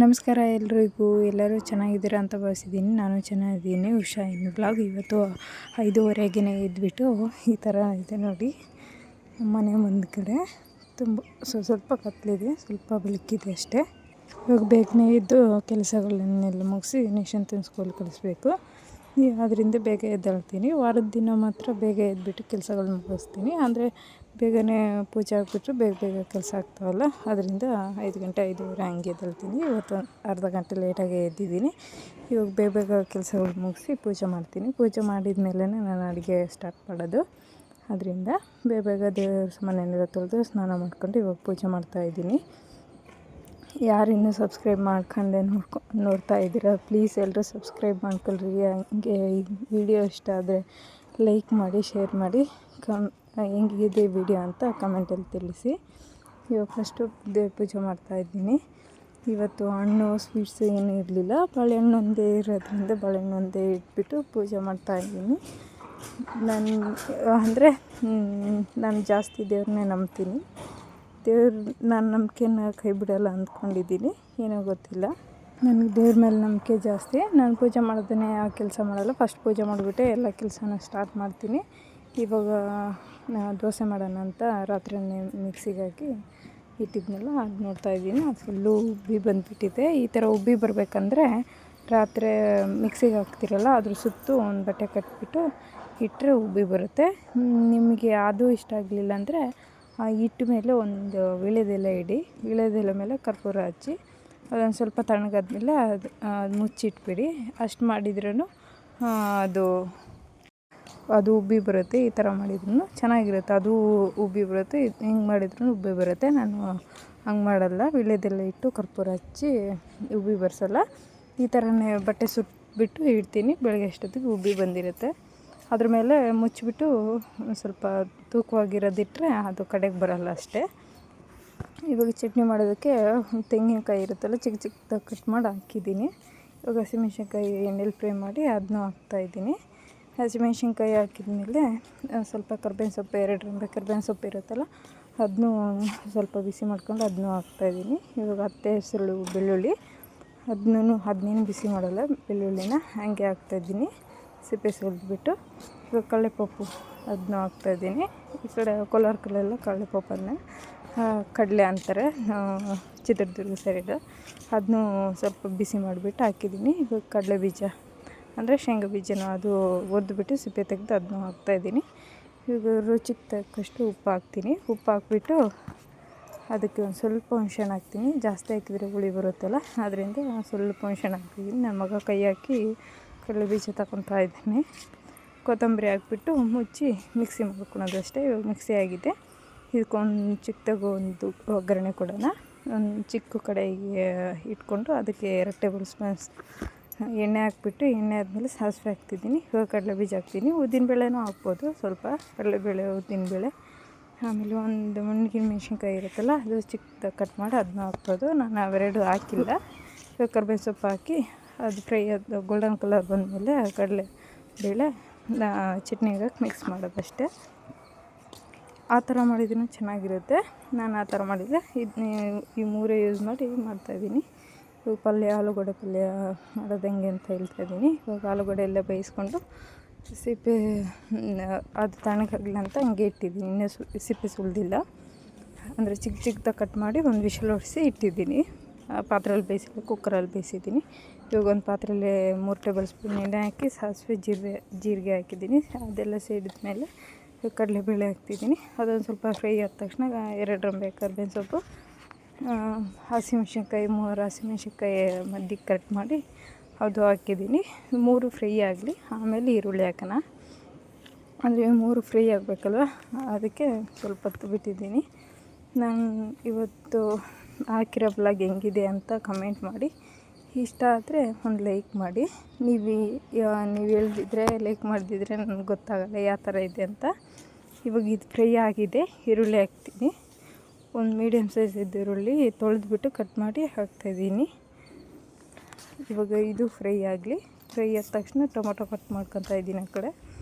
ನಮಸ್ಕಾರ ಎಲ್ರಿಗೂ. ಎಲ್ಲರೂ ಚೆನ್ನಾಗಿದ್ದೀರಾ ಅಂತ ಭಾವಿಸಿದ್ದೀನಿ. ನಾನು ಚೆನ್ನಾಗಿದ್ದೀನಿ. ಉಷಾ ಇನ್ನು ಬ್ಲಾಗ್. ಇವತ್ತು 5:30ಗೆ ಎದ್ದುಬಿಟ್ಟು ಈ ಥರ ಇದೆ ನೋಡಿ, ಮನೆ ಮುಂದೆ ಕಡೆ ತುಂಬ ಸ್ವಲ್ಪ ಕತ್ತಲಿದೆ, ಸ್ವಲ್ಪ ಬೆಳಕಿದೆ ಅಷ್ಟೇ. ಇವಾಗ ಬೇಗನೆ ಎದ್ದು ಕೆಲಸಗಳನ್ನೆಲ್ಲ ಮುಗಿಸಿ ನಿಶಾಂತನ ಸ್ಕೂಲ್ ಕಳಿಸ್ಬೇಕು. ಅದರಿಂದ ಬೇಗ ಎದ್ದೇಳ್ತೀನಿ. ವಾರದ ದಿನ ಮಾತ್ರ ಬೇಗ ಎದ್ದುಬಿಟ್ಟು ಕೆಲಸಗಳನ್ನ ಮುಗಿಸ್ತೀನಿ. ಅಂದರೆ ಬೇಗನೆ ಪೂಜೆ ಆಗಿಬಿಟ್ರೆ ಬೇಗ ಕೆಲಸ ಆಗ್ತಾವಲ್ಲ, ಅದರಿಂದ 5 ಗಂಟೆ 5:30 ಹಂಗೆ ಎದ್ದೇಳ್ತೀನಿ. ಇವತ್ತು ಅರ್ಧ ಗಂಟೆ ಲೇಟಾಗಿ ಎದ್ದಿದ್ದೀನಿ. ಇವಾಗ ಬೇಗ ಕೆಲಸಗಳು ಮುಗಿಸಿ ಪೂಜೆ ಮಾಡ್ತೀನಿ. ಪೂಜೆ ಮಾಡಿದ ಮೇಲೆ ನಾನು ಅಡುಗೆ ಸ್ಟಾರ್ಟ್ ಮಾಡೋದು. ಅದರಿಂದ ಬೇಗ ದೇವ್ರ ಮನೆಯೆಲ್ಲ ತೊಳೆದು ಸ್ನಾನ ಮಾಡ್ಕೊಂಡು ಇವಾಗ ಪೂಜೆ ಮಾಡ್ತಾಯಿದ್ದೀನಿ. ಯಾರು ಇನ್ನೂ ಸಬ್ಸ್ಕ್ರೈಬ್ ಮಾಡ್ಕೊಂಡೆ ನೋಡ್ತಾ ಇದ್ದೀರಾ, ಪ್ಲೀಸ್ ಎಲ್ಲರೂ ಸಬ್ಸ್ಕ್ರೈಬ್ ಮಾಡ್ಕೊಳ್ರಿ. ಹಂಗೆ ಈ ವಿಡಿಯೋ ಇಷ್ಟ ಆದರೆ ಲೈಕ್ ಮಾಡಿ, ಶೇರ್ ಮಾಡಿ, ಹೆಂಗಿದೆ ವಿಡಿಯೋ ಅಂತ ಕಮೆಂಟಲ್ಲಿ ತಿಳಿಸಿ. ಇವಾಗ ಫಸ್ಟು ದೇವ್ರ ಪೂಜೆ ಮಾಡ್ತಾಯಿದ್ದೀನಿ. ಇವತ್ತು ಹಣ್ಣು ಸ್ವೀಟ್ಸು ಏನೂ ಇರಲಿಲ್ಲ, ಬಾಳೆಹಣ್ಣು ಒಂದೇ ಇರೋದ್ರಿಂದ ಬಾಳೆಹಣ್ಣು ಒಂದೇ ಇಟ್ಬಿಟ್ಟು ಪೂಜೆ ಮಾಡ್ತಾಯಿದ್ದೀನಿ. ನಾನು ಜಾಸ್ತಿ ದೇವ್ರನ್ನೇ ನಂಬ್ತೀನಿ. ನಾನು ನಂಬಿಕೆನ ಕೈ ಬಿಡೋಲ್ಲ ಅಂದ್ಕೊಂಡಿದ್ದೀನಿ, ಏನೋ ಗೊತ್ತಿಲ್ಲ. ನನಗೆ ದೇವ್ರ ಮೇಲೆ ನಂಬಿಕೆ ಜಾಸ್ತಿ. ನಾನು ಪೂಜೆ ಮಾಡೋದನ್ನೇ ಯಾವ ಕೆಲಸ ಮಾಡಲ್ಲ. ಫಸ್ಟ್ ಪೂಜೆ ಮಾಡಿಬಿಟ್ಟೆ ಎಲ್ಲ ಕೆಲಸನ ಸ್ಟಾರ್ಟ್ ಮಾಡ್ತೀನಿ. ಇವಾಗ ದೋಸೆ ಮಾಡೋಣ ಅಂತ ರಾತ್ರಿ ಮಿಕ್ಸಿಗೆ ಹಾಕಿ ಇಟ್ಟಿದ್ನಲ್ಲ, ಅದು ನೋಡ್ತಾಯಿದ್ದೀನಿ. ಅದು ಫುಲ್ಲು ಉಬ್ಬಿ ಬಂದುಬಿಟ್ಟಿದೆ. ಈ ಥರ ಉಬ್ಬಿ ಬರಬೇಕಂದ್ರೆ ರಾತ್ರಿ ಮಿಕ್ಸಿಗೆ ಹಾಕ್ತಿರಲ್ಲ, ಅದ್ರ ಸುತ್ತು ಒಂದು ಬಟ್ಟೆ ಕಟ್ಬಿಟ್ಟು ಇಟ್ಟರೆ ಉಬ್ಬಿ ಬರುತ್ತೆ. ನಿಮಗೆ ಅದು ಇಷ್ಟ ಆಗಲಿಲ್ಲ ಅಂದರೆ ಆ ಹಿಟ್ಟು ಮೇಲೆ ಒಂದು ವೀಳ್ಯದೆಲೆ ಇಡಿ. ವೀಳ್ಯದೆಲೆ ಮೇಲೆ ಕರ್ಪೂರ ಹಚ್ಚಿ ಅದೊಂದು ಸ್ವಲ್ಪ ತಣ್ಣಗಾದ್ಮೇಲೆ ಅದು ಮುಚ್ಚಿಟ್ಬಿಡಿ. ಅಷ್ಟು ಮಾಡಿದ್ರೂ ಅದು ಉಬ್ಬಿ ಬರುತ್ತೆ. ಈ ಥರ ಮಾಡಿದ್ರೂ ಚೆನ್ನಾಗಿರುತ್ತೆ. ಅದು ಉಬ್ಬಿ ಬರುತ್ತೆ. ಹಿಂಗೆ ಮಾಡಿದ್ರೂ ಉಬ್ಬಿ ಬರುತ್ತೆ. ನಾನು ಹಂಗೆ ಮಾಡಲ್ಲ. ವೀಳ್ಯದೆಲೆ ಇಟ್ಟು ಕರ್ಪೂರ ಹಚ್ಚಿ ಉಬ್ಬಿ ಬರ್ಸಲ್ಲ. ಈ ಥರನೇ ಬಟ್ಟೆ ಸುತ್ತಬಿಟ್ಟು ಇಡ್ತೀನಿ. ಬೆಳಗ್ಗೆ ಅಷ್ಟೊತ್ತಿಗೆ ಉಬ್ಬಿ ಬಂದಿರುತ್ತೆ. ಅದ್ರ ಮೇಲೆ ಮುಚ್ಚಿಬಿಟ್ಟು ಸ್ವಲ್ಪ ತೂಕವಾಗಿರೋದಿಟ್ಟರೆ ಅದು ಕಡೆಗೆ ಬರೋಲ್ಲ ಅಷ್ಟೇ. ಇವಾಗ ಚಟ್ನಿ ಮಾಡೋದಕ್ಕೆ ತೆಂಗಿನಕಾಯಿ ಇರುತ್ತಲ್ಲ, ಚಿಕ್ಕದಾಗಿ ಕಟ್ ಮಾಡಿ ಹಾಕಿದ್ದೀನಿ. ಇವಾಗ ಹಸಿಮೆಣ್ಸಿನ್ಕಾಯಿ ಎಣ್ಣೆಲಿ ಫ್ರೈ ಮಾಡಿ ಅದನ್ನೂ ಹಾಕ್ತಾಯಿದ್ದೀನಿ. ಹಸಿಮೆಣ್ಸಿನ್ಕಾಯಿ ಹಾಕಿದ್ಮೇಲೆ ಸ್ವಲ್ಪ ಕರ್ಬೇವಿನ ಸೊಪ್ಪು, 2 ರೆಂಬೆ ಕರ್ಬೇವಿನ ಸೊಪ್ಪು ಇರುತ್ತಲ್ಲ, ಅದನ್ನೂ ಸ್ವಲ್ಪ ಬಿಸಿ ಮಾಡ್ಕೊಂಡು ಅದನ್ನೂ ಹಾಕ್ತಾಯಿದ್ದೀನಿ. ಇವಾಗ ಹತ್ತೆ ಹೆಸರು ಬೆಳ್ಳುಳ್ಳಿ, ಅದನ್ನೇನು ಬಿಸಿ ಮಾಡಲ್ಲ, ಬೆಳ್ಳುಳ್ಳಿನ ಹಾಗೆ ಹಾಕ್ತಾಯಿದ್ದೀನಿ ಸಿಪ್ಪೆ ಸುಲಿದ್ಬಿಟ್ಟು. ಇವಾಗ ಕಡಲೆಪಪ್ಪು ಅದನ್ನೂ ಹಾಕ್ತಾಯಿದ್ದೀನಿ. ಈ ಕಡೆ ಕೋಲಾರ ಕಡೆಯೆಲ್ಲ ಕಡಲೆಪಪ್ಪನ್ನು ಕಡಲೆ ಅಂತಾರೆ, ಚಿತ್ರದುರ್ಗ ಸೈಡು. ಅದನ್ನೂ ಸ್ವಲ್ಪ ಬಿಸಿ ಮಾಡಿಬಿಟ್ಟು ಹಾಕಿದ್ದೀನಿ. ಇವಾಗ ಕಡಲೆ ಬೀಜ ಅಂದರೆ ಶೇಂಗಾ ಬೀಜನ ಅದು ಒರೆದ್ಬಿಟ್ಟು ಸಿಪ್ಪೆ ತೆಗೆದು ಅದನ್ನೂ ಹಾಕ್ತಾಯಿದ್ದೀನಿ. ಇವಾಗ ರುಚಿಗೆ ತಕ್ಕಷ್ಟು ಉಪ್ಪು ಹಾಕ್ತೀನಿ. ಉಪ್ಪು ಹಾಕ್ಬಿಟ್ಟು ಅದಕ್ಕೆ ಒಂದು ಸ್ವಲ್ಪ ಹುಣ್ಸೆಹಣ್ಣು ಹಾಕ್ತೀನಿ. ಜಾಸ್ತಿ ಹಾಕಿದರೆ ಹುಳಿ ಬರುತ್ತಲ್ಲ, ಅದರಿಂದ ಸ್ವಲ್ಪ ಹುಣ್ಸೆಹಣ್ಣು ಹಾಕ್ತಿದ್ದೀನಿ. ನನ್ನ ಮಗ ಕೈ ಹಾಕಿ ಕಡಲೆ ಬೀಜ ತಗೊತಾ ಇದ್ದೀನಿ. ಕೊತ್ತಂಬರಿ ಹಾಕ್ಬಿಟ್ಟು ಮುಚ್ಚಿ ಮಿಕ್ಸಿ ಮಾಡ್ಕೊಳೋದು ಅಷ್ಟೇ. ಇವಾಗ ಮಿಕ್ಸಿ ಆಗಿದೆ. ಇದಕ್ಕೊಂದು ಚಿಕ್ಕದಾಗಿ ಒಂದು ಒಗ್ಗರಣೆ ಕೊಡೋಣ. ಒಂದು ಚಿಕ್ಕ ಕಡೆಗೆ ಇಟ್ಕೊಂಡು ಅದಕ್ಕೆ 2 ಟೇಬಲ್ ಸ್ಪೂನ್ಸ್ ಎಣ್ಣೆ ಹಾಕ್ಬಿಟ್ಟು, ಎಣ್ಣೆ ಆದಮೇಲೆ ಸಾಸಿವೆ ಹಾಕ್ತಿದ್ದೀನಿ. ಇವಾಗ ಕಡಲೆ ಬೀಜ ಹಾಕ್ತೀನಿ. ಉದ್ದಿನಬೇಳೆನೂ ಹಾಕ್ಬೋದು, ಸ್ವಲ್ಪ ಕಡಲೆಬೇಳೆ, ಉದ್ದಿನಬೇಳೆ. ಆಮೇಲೆ ಒಂದು ಒಣಗಿದ ಮೆಣಸಿನ್ಕಾಯಿ ಇರುತ್ತಲ್ಲ, ಅದು ಚಿಕ್ಕದಾಗಿ ಕಟ್ ಮಾಡಿ ಅದನ್ನ ಹಾಕ್ಬೋದು. ನಾನು ಅವೆರಡು ಹಾಕಿಲ್ಲ. ಇವಾಗ ಕರ್ಬೇವಿನ ಸೊಪ್ಪು ಹಾಕಿ ಅದು ಫ್ರೈ ಅದು ಗೋಲ್ಡನ್ ಕಲರ್ ಬಂದಮೇಲೆ ಕಡಲೆಬೇಳೆ ಚಟ್ನಿಗೆ ಹಾಕಿ ಮಿಕ್ಸ್ ಮಾಡೋದಷ್ಟೇ. ಆ ಥರ ಮಾಡಿದ್ರೂ ಚೆನ್ನಾಗಿರುತ್ತೆ. ನಾನು ಆ ಥರ ಮಾಡಿದರೆ ಈ ಮೂರೇ ಯೂಸ್ ಮಾಡಿ ಮಾಡ್ತಾಯಿದ್ದೀನಿ. ಇವಾಗ ಪಲ್ಯ, ಆಲೂಗಡ್ಡೆ ಪಲ್ಯ ಮಾಡೋದು ಹೆಂಗೆ ಅಂತ ಹೇಳ್ತಾಯಿದ್ದೀನಿ. ಇವಾಗ ಆಲೂಗಡ್ಡೆ ಎಲ್ಲ ಬೇಯಿಸ್ಕೊಂಡು ಸಿಪ್ಪೆ ಅದು ತಣ್ಣಗಾಗಲಿ ಅಂತ ಹಂಗೆ ಇಟ್ಟಿದ್ದೀನಿ. ಇನ್ನೂ ಸಿಪ್ಪೆ ಸುಲಿದಿಲ್ಲ. ಅಂದರೆ ಚಿಕ್ಕದಾಗಿ ಕಟ್ ಮಾಡಿ ಒಂದು ವಿಷಲ್ ಹೊಡಿಸಿ ಇಟ್ಟಿದ್ದೀನಿ. ಪಾತ್ರೆಯಲ್ಲಿ ಬೇಯಿಸಿಲ್ಲ, ಕುಕ್ಕರಲ್ಲಿ ಬೇಯಿಸಿದ್ದೀನಿ. ಇವಾಗ ಒಂದು ಪಾತ್ರೆಯಲ್ಲಿ 3 ಟೇಬಲ್ ಸ್ಪೂನ್ ಎಣ್ಣೆ ಹಾಕಿ ಸಾಸಿವೆ ಜೀರಿಗೆ ಹಾಕಿದ್ದೀನಿ. ಅದೆಲ್ಲ ಸಿಡಿದ ಮೇಲೆ ಕಡಲೆಬೇಳೆ ಹಾಕ್ತಿದ್ದೀನಿ. ಅದೊಂದು ಸ್ವಲ್ಪ ಫ್ರೈ ಆದ ತಕ್ಷಣ 2 ರೆಂಬೆ ಕರ್ಬೇವಿನ ಸೊಪ್ಪು, ಹಸಿಮೆಣ್ಸಿನ್ಕಾಯಿ 3 ಹಸಿಮೆಣ್ಸಿನ್ಕಾಯಿ ಮಧ್ಯಕ್ಕೆ ಕಟ್ ಮಾಡಿ ಅದು ಹಾಕಿದ್ದೀನಿ. 3 ಫ್ರೈ ಆಗಲಿ, ಆಮೇಲೆ ಈರುಳ್ಳಿ ಹಾಕೋಣ. ಅಂದರೆ 3 ಫ್ರೈ ಆಗಬೇಕಲ್ವ, ಅದಕ್ಕೆ ಸ್ವಲ್ಪ ಹೊತ್ತು ಬಿಟ್ಟಿದ್ದೀನಿ. ನಾನು ಇವತ್ತು ಹಾಕಿರೋ ಬ್ಲಾಗ್ ಹೆಂಗಿದೆ ಅಂತ ಕಮೆಂಟ್ ಮಾಡಿ. ಇಷ್ಟ ಆದರೆ ಒಂದು ಲೈಕ್ ಮಾಡಿ. ನೀವು ಹೇಳ್ದಿದ್ರೆ, ಲೈಕ್ ಮಾಡಿದ್ರೆ ನನಗೆ ಗೊತ್ತಾಗಲ್ಲ ಯಾವ ಥರ ಇದೆ ಅಂತ. ಇವಾಗ ಇದು ಫ್ರೈ ಆಗಿದೆ. ಈರುಳ್ಳಿ ಹಾಕ್ತೀನಿ. ಒಂದು ಮೀಡಿಯಮ್ ಸೈಜ್ ಇದ್ದ ಈರುಳ್ಳಿ ತೊಳೆದ್ಬಿಟ್ಟು ಕಟ್ ಮಾಡಿ ಹಾಕ್ತಾಯಿದ್ದೀನಿ. ಇವಾಗ ಇದು ಫ್ರೈ ಆಗಲಿ. ಫ್ರೈ ಆದ ತಕ್ಷಣ ಟೊಮೊಟೊ ಕಟ್ ಮಾಡ್ಕೊತಾ ಇದ್ದೀನಿ ಆ ಕಡೆ.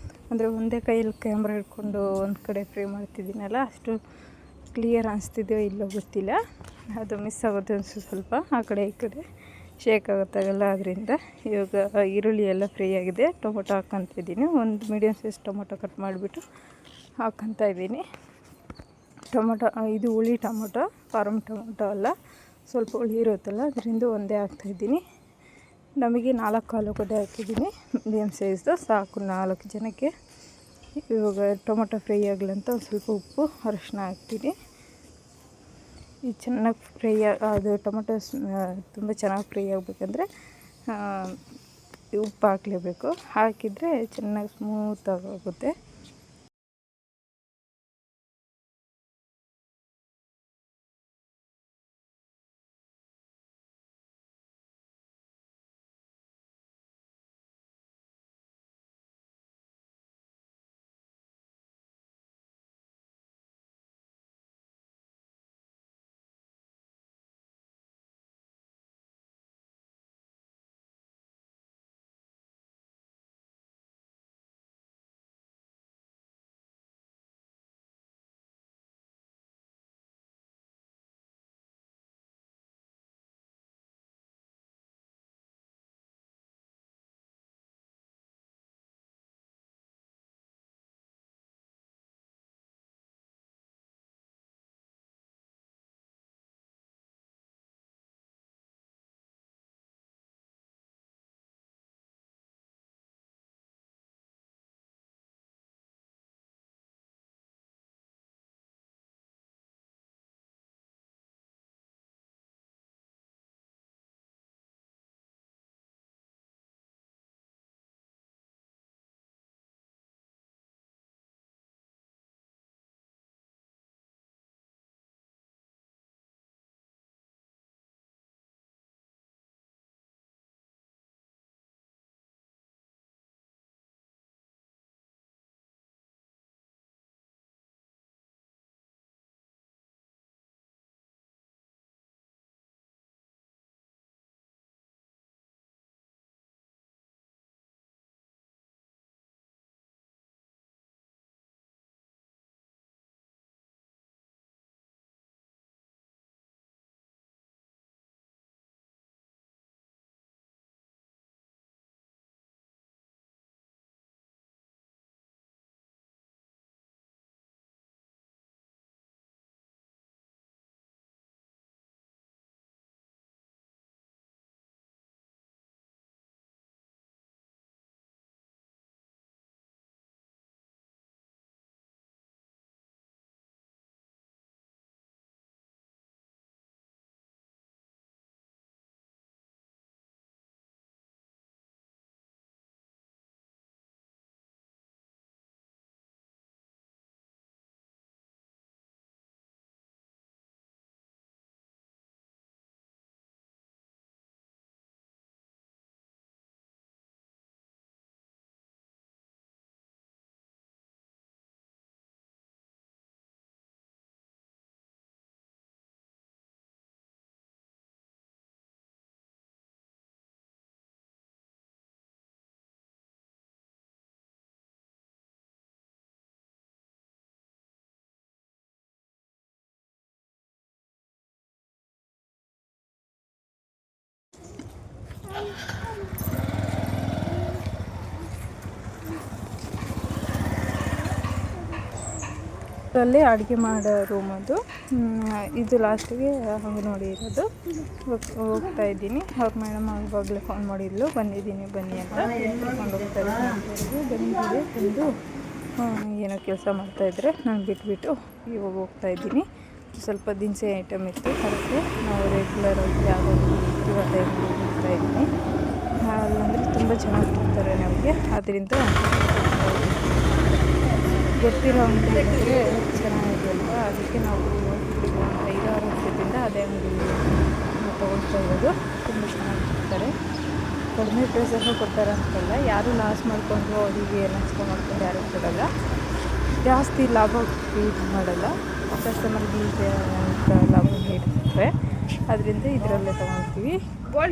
ಅಂದರೆ ಒಂದೇ ಕೈಯಲ್ಲಿ ಕ್ಯಾಮ್ರಾ ಹಿಡ್ಕೊಂಡು ಒಂದು ಕಡೆ ಫ್ರೈ ಮಾಡ್ತಿದ್ದೀನಲ್ಲ, ಅಷ್ಟು ಕ್ಲಿಯರ್ ಅನಿಸ್ತಿದೆಯೋ ಇಲ್ಲೋ ಗೊತ್ತಿಲ್ಲ, ಅದು ಮಿಸ್ ಆಗುತ್ತೆ ಸ್ವಲ್ಪ ಆ ಕಡೆ ಈ ಕಡೆ ಶೇಕ್ ಆಗುತ್ತಾಗಲ್ಲ. ಅದರಿಂದ ಇವಾಗ ಈರುಳ್ಳಿ ಎಲ್ಲ ಫ್ರೈ ಆಗಿದೆ, ಟೊಮೊಟೊ ಹಾಕ್ಕೊತಿದ್ದೀನಿ. ಒಂದು ಮೀಡಿಯಮ್ ಸೈಜ್ ಟೊಮೊಟೊ ಕಟ್ ಮಾಡಿಬಿಟ್ಟು ಹಾಕ್ಕೊತಾ ಇದ್ದೀನಿ. ಟೊಮೊಟೊ ಇದು ಹುಳಿ ಟೊಮೊಟೊ, ಫಾರಮ್ ಟೊಮೊಟೊ ಅಲ್ಲ, ಸ್ವಲ್ಪ ಹುಳಿ ಇರುತ್ತಲ್ಲ, ಅದರಿಂದ ಒಂದೇ ಹಾಕ್ತಾಯಿದ್ದೀನಿ. ನಮಗೆ 4 ಆಲೂಗಡ್ಡೆ ಹಾಕಿದ್ದೀನಿ, ಮೀಡಿಯಮ್ ಸೈಜ್ದು ಸಾಕು 4 ಜನಕ್ಕೆ. ಇವಾಗ ಟೊಮೊಟೊ ಫ್ರೈ ಆಗಲಂತ ಒಂದು ಸ್ವಲ್ಪ ಉಪ್ಪು ಅರಶಿನ ಹಾಕ್ತೀನಿ. ಇದು ಚೆನ್ನಾಗಿ ಫ್ರೈ ಅದು ಟೊಮೊಟೊ ತುಂಬ ಚೆನ್ನಾಗಿ ಫ್ರೈ ಆಗಬೇಕಂದ್ರೆ ಉಪ್ಪು ಹಾಕಲೇಬೇಕು. ಹಾಕಿದರೆ ಚೆನ್ನಾಗಿ ಸ್ಮೂತಾಗಿ ಆಗುತ್ತೆ. ಅಲ್ಲಿ ಅಡುಗೆ ಮಾಡೋ ರೂಮ್ ಅದು. ಇದು ಲಾಸ್ಟಿಗೆ ಅಂಗನವಾಡಿ ಇರೋದು. ಹೋಗ್ತಾ ಇದ್ದೀನಿ. ಅವ್ರ ಮೇಡಮ್ ಆವಾಗಲೇ ಫೋನ್ ಮಾಡಿದ್ಲು, ಬಂದಿದ್ದೀನಿ ಬನ್ನಿ ಅಂತ. ಕರ್ಕೊಂಡು ಹೋಗ್ತಾ ಇದ್ದೀನಿ. ಬಂದು ಏನೋ ಕೆಲಸ ಮಾಡ್ತಾಯಿದ್ರೆ ನಾನು ಬಿಟ್ಬಿಟ್ಟು ಇವಾಗ ಹೋಗ್ತಾ ಇದ್ದೀನಿ. ಸ್ವಲ್ಪ ದಿನಸಿ ಐಟಮ್ ಇತ್ತು, ಅದಕ್ಕೆ ನಾವು ರೆಗ್ಯುಲರಾಗಿ ಯಾವುದಾದ್ರು ಇರ್ತೀವಿ ಆ ಟೈಮಲ್ಲಿ ಹೋಗ್ತಾ ಇದ್ದೀನಿ. ಅಲ್ಲಂದರೆ ತುಂಬ ಚೆನ್ನಾಗಿ ಕೊಡ್ತಾರೆ ನಮಗೆ, ಆದ್ದರಿಂದ ಗೊತ್ತಿರೋ ಅಂಗಡಿ ಅಂದರೆ ಚೆನ್ನಾಗಿದೆ ಅಂತ, ಅದಕ್ಕೆ ನಾವು ಒಂದು 5-6 ವರ್ಷದಿಂದ ಅದೇ ಅಂಗಡಿಯಲ್ಲಿ ತೊಗೊಳ್ತಾ ಇರೋದು. ತುಂಬ ಚೆನ್ನಾಗಿ ಕೊಡ್ತಾರೆ, ಕಡಿಮೆ ಪ್ರೈಸಲ್ಲೂ ಕೊಡ್ತಾರೆ ಅಂತಲ್ಲ. ಯಾರೂ ಲಾಸ್ ಮಾಡಿಕೊಂಡು ಅವರಿಗೆ ನಷ್ಟ ಮಾಡ್ಕೊಂಡು ಯಾರೂ ಕೊಡೋಲ್ಲ, ಜಾಸ್ತಿ ಲಾಭ ಇದು ಮಾಡೋಲ್ಲ. ಕಸ್ಟಮರ್ಗೆ ಅಂತ ಲಾಭ ನೀಡ್ತಾರೆ. ಅದರಿಂದ ಇದರಲ್ಲೇ ತೊಗೊಳ್ತೀವಿ.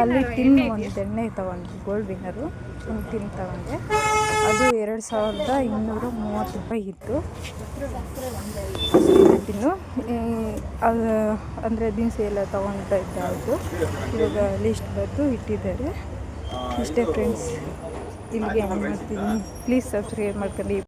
ಅಲ್ಲಿ ಟಿನ್ ಒಂದು ಎಣ್ಣೆ ತೊಗೊಂಡ್ವಿ, ಗೋಲ್ಡ್ ವಿನ್ನರು ಒಂದು ಟಿನ್ ತೊಗೊಂಡೆ. ಅದು 2230 ರೂಪಾಯಿ ಇತ್ತು ಟಿನ್ನು. ಅದು ಅಂದರೆ ದಿನಸಿ ಎಲ್ಲ ತೊಗೊಳ್ತಾ ಇದ್ದಾಯಿತು. ಇವಾಗ ಲಿಸ್ಟ್ ಬರೆದು ಇಟ್ಟಿದ್ದಾರೆ. ಇಷ್ಟೇ ಫ್ರೆಂಡ್ಸ್, ಇಲ್ಲಿಗೆ ಏನು ಮಾಡ್ತೀನಿ. ಪ್ಲೀಸ್ ಸಬ್ಸ್ಕ್ರೈಬ್ ಮಾಡ್ಕೊಂಡು